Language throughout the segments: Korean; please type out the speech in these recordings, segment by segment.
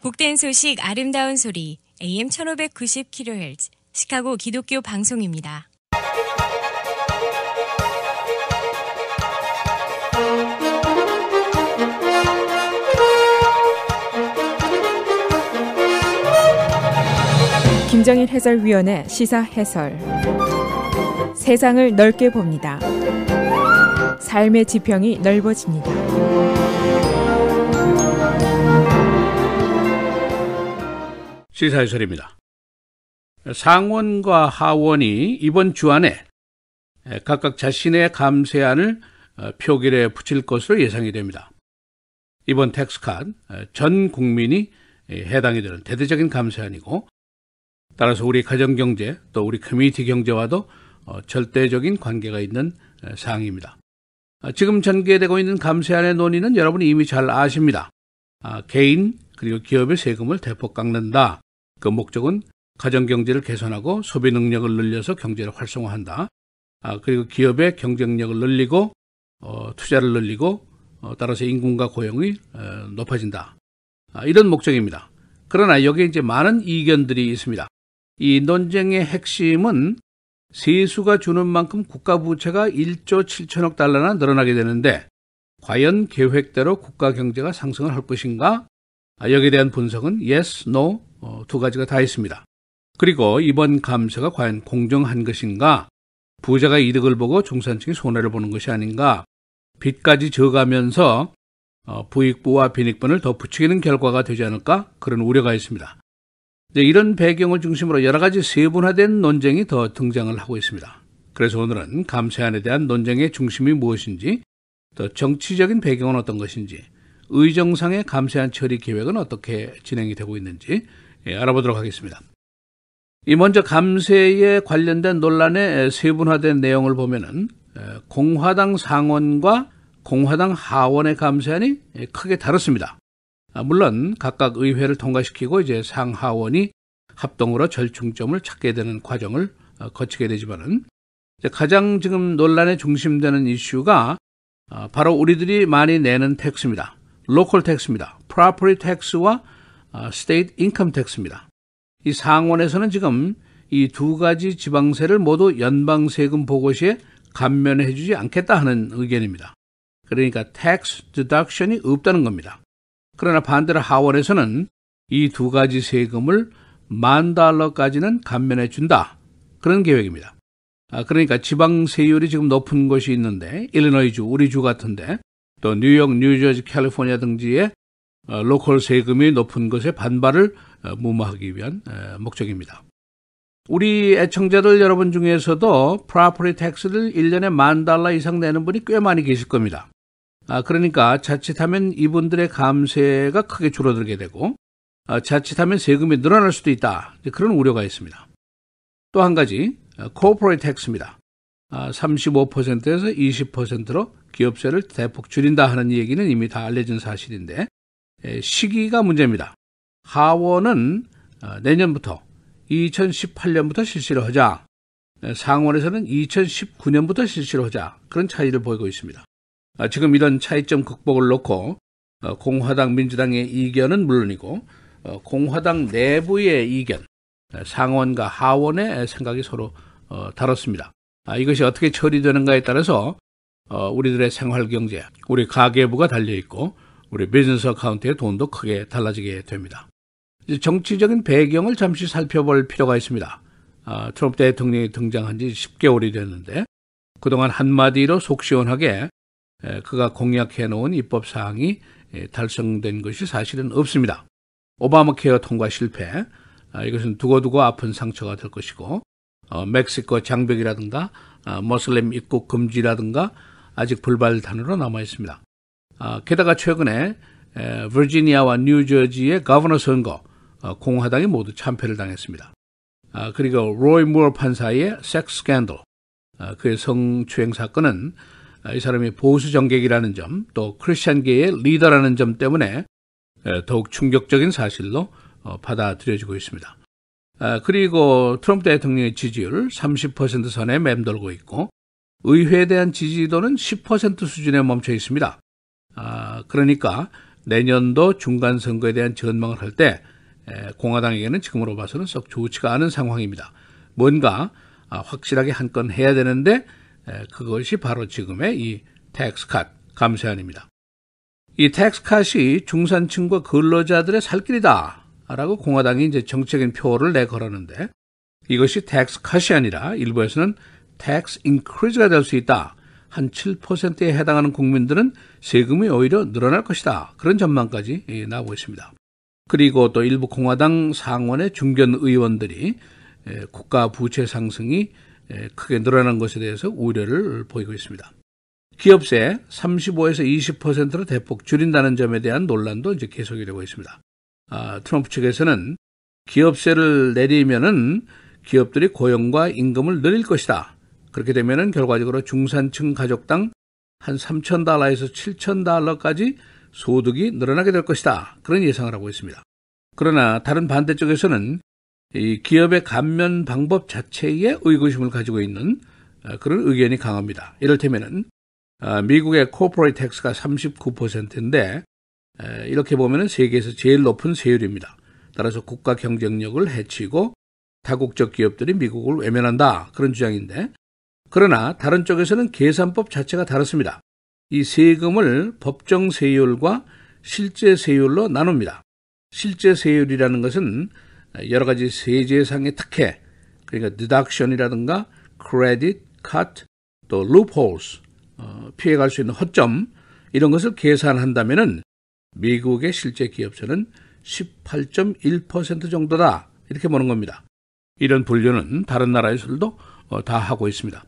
복된 소식 아름다운 소리 AM 1590kHz 시카고 기독교 방송입니다. 김정일 해설위원의 시사 해설. 세상을 넓게 봅니다. 삶의 지평이 넓어집니다. 시사 해설입니다. 상원과 하원이 이번 주 안에 각각 자신의 감세안을 표결에 붙일 것으로 예상이 됩니다. 이번 텍스컷 전 국민이 해당이 되는 대대적인 감세안이고, 따라서 우리 가정경제 또 우리 커뮤니티 경제와도 절대적인 관계가 있는 사항입니다. 지금 전개되고 있는 감세안의 논의는 여러분이 이미 잘 아십니다. 개인 그리고 기업의 세금을 대폭 깎는다. 그 목적은 가정경제를 개선하고 소비 능력을 늘려서 경제를 활성화한다. 그리고 기업의 경쟁력을 늘리고 투자를 늘리고 따라서 임금과 고용이 높아진다. 이런 목적입니다. 그러나 여기에 이제 많은 이견들이 있습니다. 이 논쟁의 핵심은 세수가 주는 만큼 국가 부채가 1조 7천억 달러나 늘어나게 되는데 과연 계획대로 국가 경제가 상승을 할 것인가? 여기에 대한 분석은 yes, no 두 가지가 다 있습니다. 그리고 이번 감세가 과연 공정한 것인가? 부자가 이득을 보고 중산층이 손해를 보는 것이 아닌가? 빚까지 져가면서 부익부와 빈익분을 더 부추기는 결과가 되지 않을까? 그런 우려가 있습니다. 이런 배경을 중심으로 여러 가지 세분화된 논쟁이 더 등장을 하고 있습니다. 그래서 오늘은 감세안에 대한 논쟁의 중심이 무엇인지, 또 정치적인 배경은 어떤 것인지, 의정상의 감세안 처리 계획은 어떻게 진행이 되고 있는지 알아보도록 하겠습니다. 먼저 감세에 관련된 논란의 세분화된 내용을 보면은 공화당 상원과 공화당 하원의 감세안이 크게 다릅니다. 물론 각각 의회를 통과시키고 이제 상하원이 합동으로 절충점을 찾게 되는 과정을 거치게 되지만은, 가장 지금 논란의 중심되는 이슈가 바로 우리들이 많이 내는 텍스입니다. 로컬 텍스입니다. 프로퍼티 텍스와 스테이트 인컴 텍스입니다. 이 상원에서는 지금 이 두 가지 지방세를 모두 연방 세금 보고시에 감면해 주지 않겠다 하는 의견입니다. 그러니까 tax deduction이 없다는 겁니다. 그러나 반대로 하원에서는 이 두 가지 세금을 $10,000까지는 감면해 준다. 그런 계획입니다. 그러니까 지방세율이 지금 높은 곳이 있는데, 일리노이주, 우리 주 같은데, 또 뉴욕, 뉴저지, 캘리포니아 등지의 로컬 세금이 높은 것에 반발을 무마하기 위한 목적입니다. 우리 애청자들 여러분 중에서도 프로퍼티 텍스를 1년에 $10,000 이상 내는 분이 꽤 많이 계실 겁니다. 그러니까 자칫하면 이분들의 감세가 크게 줄어들게 되고, 자칫하면 세금이 늘어날 수도 있다. 그런 우려가 있습니다. 또 한 가지, 코퍼레이트 텍스입니다. 35%에서 20%로 기업세를 대폭 줄인다 하는 얘기는 이미 다 알려진 사실인데, 시기가 문제입니다. 하원은 내년부터 2018년부터 실시를 하자, 상원에서는 2019년부터 실시를 하자, 그런 차이를 보이고 있습니다. 지금 이런 차이점 극복을 놓고 공화당, 민주당의 이견은 물론이고 공화당 내부의 이견, 상원과 하원의 생각이 서로 다릅니다. 이것이 어떻게 처리되는가에 따라서 우리들의 생활경제, 우리 가계부가 달려있고 우리 비즈니스 어카운트의 돈도 크게 달라지게 됩니다. 이제 정치적인 배경을 잠시 살펴볼 필요가 있습니다. 트럼프 대통령이 등장한 지 10개월이 됐는데, 그동안 한마디로 속 시원하게 그가 공약해놓은 입법사항이 달성된 것이 사실은 없습니다. 오바마 케어 통과 실패, 이것은 두고두고 아픈 상처가 될 것이고, 멕시코 장벽이라든가 모슬렘 입국 금지라든가 아직 불발단으로 남아 있습니다. 게다가 최근에 버지니아와 뉴저지의 거버너 선거, 공화당이 모두 참패를 당했습니다. 그리고 로이 무어 판사의 섹스 스캔들, 그의 성추행 사건은 이 사람이 보수 정객이라는 점, 또 크리스찬계의 리더라는 점 때문에 더욱 충격적인 사실로 받아들여지고 있습니다. 그리고 트럼프 대통령의 지지율 30% 선에 맴돌고 있고, 의회에 대한 지지도는 10% 수준에 멈춰 있습니다. 그러니까 내년도 중간선거에 대한 전망을 할 때 공화당에게는 지금으로 봐서는 썩 좋지가 않은 상황입니다. 뭔가 확실하게 한 건 해야 되는데 그것이 바로 지금의 이 텍스컷 감세안입니다. 이 텍스컷이 중산층과 근로자들의 살 길이다 라고 공화당이 이제 정책인 표를 내걸었는데 이것이 텍스컷이 아니라 일부에서는 텍스 인크리즈가 될 수 있다. 한 7%에 해당하는 국민들은 세금이 오히려 늘어날 것이다. 그런 전망까지 나오고 있습니다. 그리고 또 일부 공화당 상원의 중견 의원들이 국가 부채 상승이 크게 늘어난 것에 대해서 우려를 보이고 있습니다. 기업세 35에서 20%로 대폭 줄인다는 점에 대한 논란도 이제 계속이 되고 있습니다. 트럼프 측에서는 기업세를 내리면은 기업들이 고용과 임금을 늘릴 것이다. 그렇게 되면은 결과적으로 중산층 가족당 한 $3,000에서 $7,000까지 소득이 늘어나게 될 것이다. 그런 예상을 하고 있습니다. 그러나 다른 반대쪽에서는 이 기업의 감면 방법 자체에 의구심을 가지고 있는 그런 의견이 강합니다. 이를테면은 미국의 코퍼레이트 텍스가 39%인데 이렇게 보면은 세계에서 제일 높은 세율입니다. 따라서 국가 경쟁력을 해치고 다국적 기업들이 미국을 외면한다. 그런 주장인데 그러나 다른 쪽에서는 계산법 자체가 다릅니다. 이 세금을 법정 세율과 실제 세율로 나눕니다. 실제 세율이라는 것은 여러 가지 세제상의 특혜, 그러니까 deduction이라든가 credit, cut, 또 loopholes, 피해갈 수 있는 허점 이런 것을 계산한다면은 미국의 실제 기업세는 18.1% 정도다 이렇게 보는 겁니다. 이런 분류는 다른 나라에서도 다 하고 있습니다.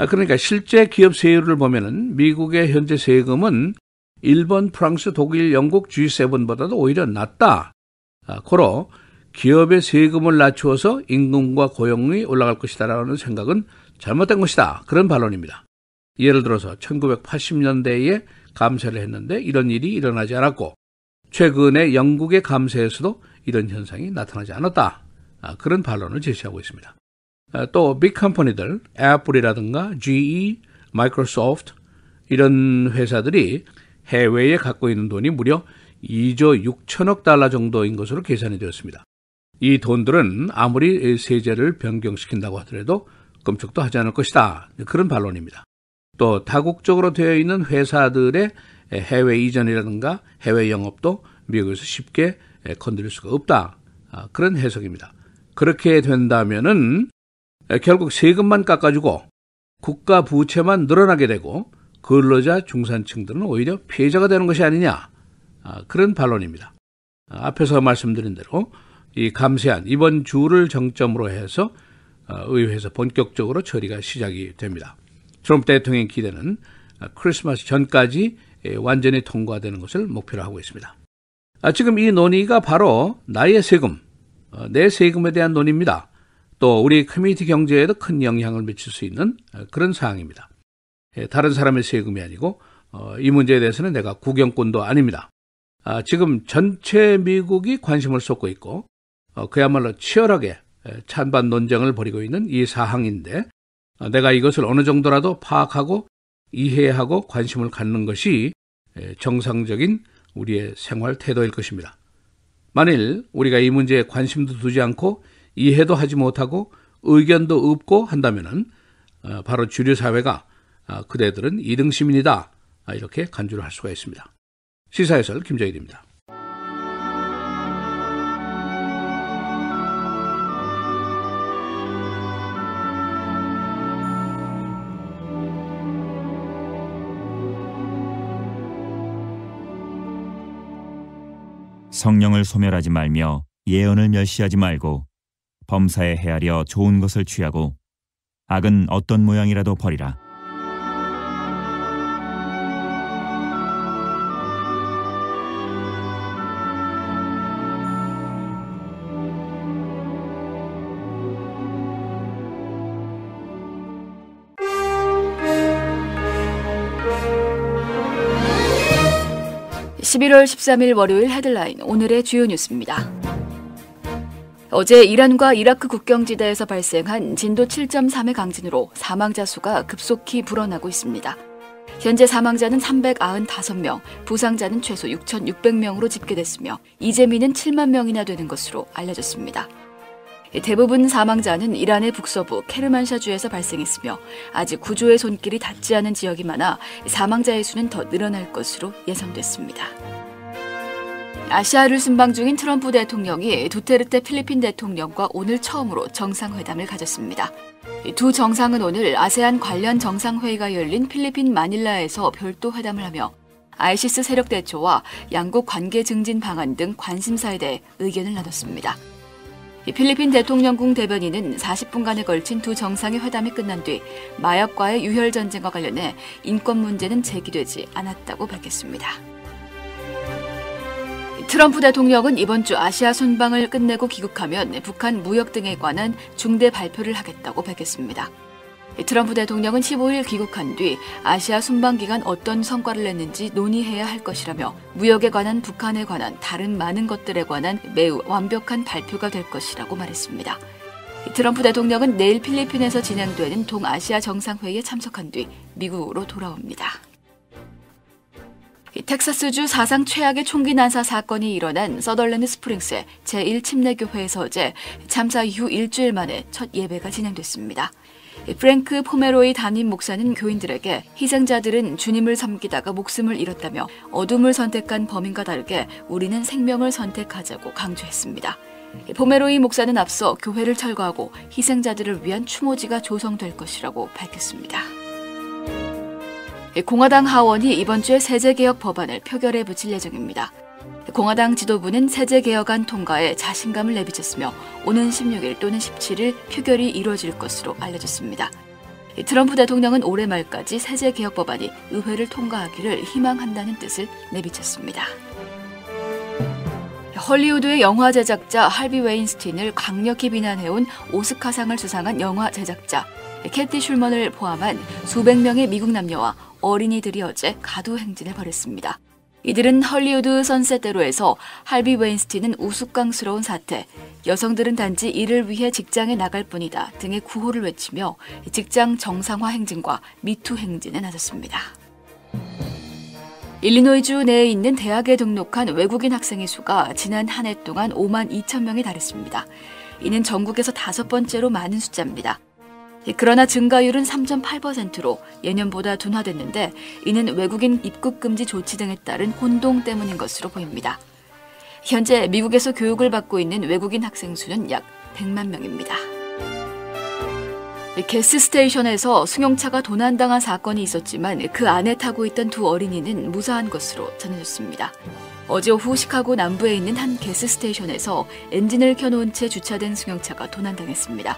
그러니까 실제 기업 세율을 보면은 미국의 현재 세금은 일본, 프랑스, 독일, 영국 G7보다도 오히려 낮다. 고로 기업의 세금을 낮추어서 임금과 고용이 올라갈 것이다라는 생각은 잘못된 것이다. 그런 반론입니다. 예를 들어서 1980년대에 감세를 했는데 이런 일이 일어나지 않았고 최근에 영국의 감세에서도 이런 현상이 나타나지 않았다. 그런 반론을 제시하고 있습니다. 또 빅컴퍼니들 애플이라든가 GE, 마이크로소프트 이런 회사들이 해외에 갖고 있는 돈이 무려 2조 6천억 달러 정도인 것으로 계산이 되었습니다. 이 돈들은 아무리 세제를 변경시킨다고 하더라도 끔찍도 하지 않을 것이다. 그런 반론입니다. 또 다국적으로 되어 있는 회사들의 해외 이전이라든가 해외 영업도 미국에서 쉽게 건드릴 수가 없다. 그런 해석입니다. 그렇게 된다면은 결국 세금만 깎아주고 국가 부채만 늘어나게 되고 근로자 중산층들은 오히려 피해자가 되는 것이 아니냐. 그런 반론입니다. 앞에서 말씀드린 대로 이 감세안 이번 주를 정점으로 해서 의회에서 본격적으로 처리가 시작이 됩니다. 트럼프 대통령의 기대는 크리스마스 전까지 완전히 통과되는 것을 목표로 하고 있습니다. 지금 이 논의가 바로 나의 세금, 내 세금에 대한 논의입니다. 또 우리 커뮤니티 경제에도 큰 영향을 미칠 수 있는 그런 사항입니다. 다른 사람의 세금이 아니고 이 문제에 대해서는 내가 구경꾼도 아닙니다. 지금 전체 미국이 관심을 쏟고 있고 그야말로 치열하게 찬반 논쟁을 벌이고 있는 이 사항인데 내가 이것을 어느 정도라도 파악하고 이해하고 관심을 갖는 것이 정상적인 우리의 생활 태도일 것입니다. 만일 우리가 이 문제에 관심도 두지 않고 이해도 하지 못하고 의견도 없고 한다면은 바로 주류 사회가 그대들은 2등 시민이다 이렇게 간주를 할 수가 있습니다. 시사해설 김정일입니다. 성령을 소멸하지 말며 예언을 멸시하지 말고 범사에 헤아려 좋은 것을 취하고 악은 어떤 모양이라도 버리라. (11월 13일) 월요일 헤드라인 오늘의 주요 뉴스입니다. 어제 이란과 이라크 국경지대에서 발생한 진도 7.3의 강진으로 사망자 수가 급속히 불어나고 있습니다. 현재 사망자는 395명, 부상자는 최소 6,600명으로 집계됐으며 이재민은 7만 명이나 되는 것으로 알려졌습니다. 대부분 사망자는 이란의 북서부 케르만샤주에서 발생했으며 아직 구조의 손길이 닿지 않은 지역이 많아 사망자의 수는 더 늘어날 것으로 예상됐습니다. 아시아를 순방 중인 트럼프 대통령이 두테르테 필리핀 대통령과 오늘 처음으로 정상회담을 가졌습니다. 두 정상은 오늘 아세안 관련 정상회의가 열린 필리핀 마닐라에서 별도 회담을 하며 아이시스 세력 대처와 양국 관계 증진 방안 등 관심사에 대해 의견을 나눴습니다. 필리핀 대통령궁 대변인은 40분간에 걸친 두 정상의 회담이 끝난 뒤 마약과의 유혈 전쟁과 관련해 인권 문제는 제기되지 않았다고 밝혔습니다. 트럼프 대통령은 이번 주 아시아 순방을 끝내고 귀국하면 북한 무역 등에 관한 중대 발표를 하겠다고 밝혔습니다. 트럼프 대통령은 15일 귀국한 뒤 아시아 순방 기간 어떤 성과를 냈는지 논의해야 할 것이라며 무역에 관한 북한에 관한 다른 많은 것들에 관한 매우 완벽한 발표가 될 것이라고 말했습니다. 트럼프 대통령은 내일 필리핀에서 진행되는 동아시아 정상회의에 참석한 뒤 미국으로 돌아옵니다. 텍사스주 사상 최악의 총기 난사 사건이 일어난 서덜랜드 스프링스의 제1침례교회에서 어제 참사 이후 일주일 만에 첫 예배가 진행됐습니다. 프랭크 포메로이 담임 목사는 교인들에게 희생자들은 주님을 섬기다가 목숨을 잃었다며 어둠을 선택한 범인과 다르게 우리는 생명을 선택하자고 강조했습니다. 포메로이 목사는 앞서 교회를 철거하고 희생자들을 위한 추모지가 조성될 것이라고 밝혔습니다. 공화당 하원이 이번 주에 세제개혁 법안을 표결에 붙일 예정입니다. 공화당 지도부는 세제개혁안 통과에 자신감을 내비쳤으며 오는 16일 또는 17일 표결이 이루어질 것으로 알려졌습니다. 트럼프 대통령은 올해 말까지 세제개혁 법안이 의회를 통과하기를 희망한다는 뜻을 내비쳤습니다. 헐리우드의 영화 제작자 할비 웨인스틴을 강력히 비난해온 오스카상을 수상한 영화 제작자 캐티 슐먼을 포함한 수백 명의 미국 남녀와 어린이들이 어제 가두 행진을 벌였습니다. 이들은 헐리우드 선셋대로에서 할비 웨인스틴은 우스꽝스러운 사태, 여성들은 단지 일을 위해 직장에 나갈 뿐이다 등의 구호를 외치며 직장 정상화 행진과 미투 행진에 나섰습니다. 일리노이주 내에 있는 대학에 등록한 외국인 학생의 수가 지난 한 해 동안 5만 2천 명에 달했습니다. 이는 전국에서 5번째로 많은 숫자입니다. 그러나 증가율은 3.8%로 예년보다 둔화됐는데 이는 외국인 입국 금지 조치 등에 따른 혼동 때문인 것으로 보입니다. 현재 미국에서 교육을 받고 있는 외국인 학생 수는 약 100만 명입니다. 가스스테이션에서 승용차가 도난당한 사건이 있었지만 그 안에 타고 있던 두 어린이는 무사한 것으로 전해졌습니다. 어제 오후 시카고 남부에 있는 한 가스스테이션에서 엔진을 켜놓은 채 주차된 승용차가 도난당했습니다.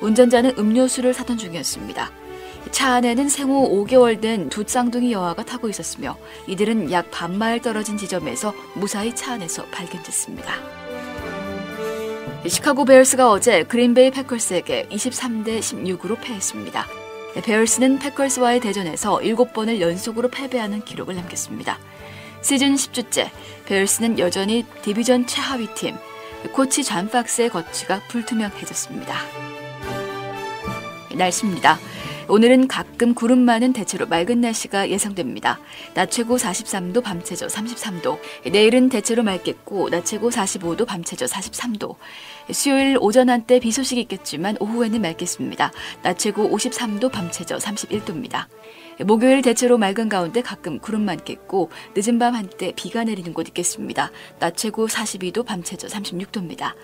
운전자는 음료수를 사던 중이었습니다. 차 안에는 생후 5개월 된 두 쌍둥이 여아가 타고 있었으며 이들은 약 반마일 떨어진 지점에서 무사히 차 안에서 발견됐습니다. 시카고 베어스가 어제 그린베이 패커스에게 23대 16으로 패했습니다. 베어스는 패커스와의 대전에서 7번을 연속으로 패배하는 기록을 남겼습니다. 시즌 10주째 베어스는 여전히 디비전 최하위팀, 코치 존 팍스의 거취가 불투명해졌습니다. 날씨입니다. 오늘은 가끔 구름 많은 대체로 맑은 날씨가 예상됩니다. 낮 최고 43도, 밤 최저 33도. 내일은 대체로 맑겠고 낮 최고 45도, 밤 최저 43도. 수요일 오전 한때 비 소식이 있겠지만 오후에는 맑겠습니다. 낮 최고 53도, 밤 최저 31도입니다. 목요일 대체로 맑은 가운데 가끔 구름 많겠고 늦은 밤 한때 비가 내리는 곳 있겠습니다. 낮 최고 42도, 밤 최저 36도입니다.